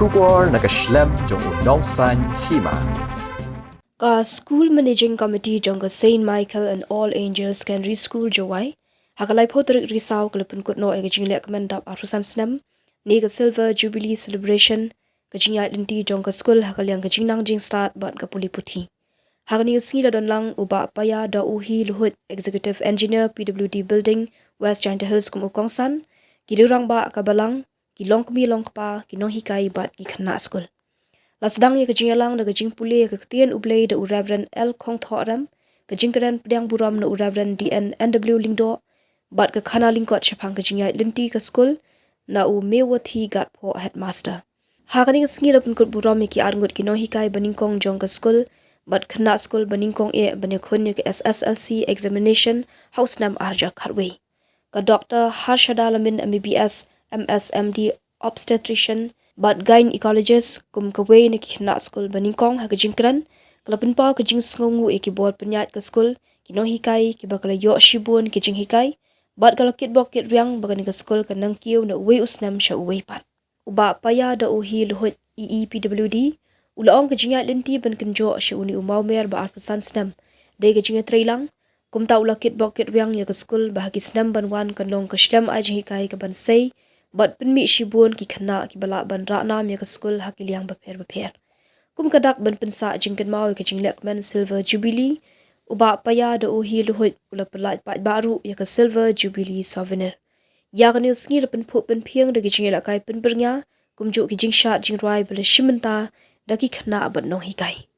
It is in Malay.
Shubor nakaslem jong unongsan Hima. Ka School Managing Committee jong Saint Michael and All Angels Secondary School Jowai hakalai potrik risau ke Pynkut no ega Jinglehkmen dap arusan snam ni ke Silver Jubilee celebration ke jingyai linti jong ke school hakaliang ke jingnang jing start bat ke puli puthi hagani singi da donlang uba paya da uhi luhut executive engineer PWD building West Giant Hills kum ukongsan kirurang ba ka balang ki longkmi longkpa ki no hikai bat ki khna school Lasdang ye kajing alang na kajing puli ke ketien ublei da Reverend L Kong Thoram kajing keren pedang buram na Reverend DN NW Lingdo bat ke khana lingkot chapang kajing yai linti ke school na mewathi gat po headmaster. Hakani ngi da Pynkut buram ki arngut ki no hikai baningkong jong ke school bat khana school baningkong e banekhun ke SSLC examination house nam arja kharwe. Ka Dr. Harshadalamin MBBS MSMD obstetrician but gynecologist kum kaway ni kina school baningkong hagajingkran kalapin pa kajing sngongu ikibot penyat ke school kino hikai ki bakala yo shibun kijing hikai but kalakit bokit riang bagani ke school kanang kiu na uwe usnam sha uwe pat uba paya da uhi luhut EEPWD ulaong kajinga linti ban kenjo sha uni umaumer ba arpusan snam de kajinga trailang kum ta ulakit bokit riang ya ke school bahagi snam banwan kanong kashlam ajhi hikai ke ban sei Bat penmi shibun ki khana ki bala ban ra nam ya ka school hakiliang bapher. Kum kadak ban pensa jingkan mau ka Jinglehkmen Silver Jubilee uba paya da uhi luhut ula pelat pat baru ya ka Silver Jubilee souvenir. Ya kanil sngi pen phu pen phiang da ki Jinglehkai pen bernya kum jo ki jingshat jingrai bala shimenta da ki khana ban no hikai.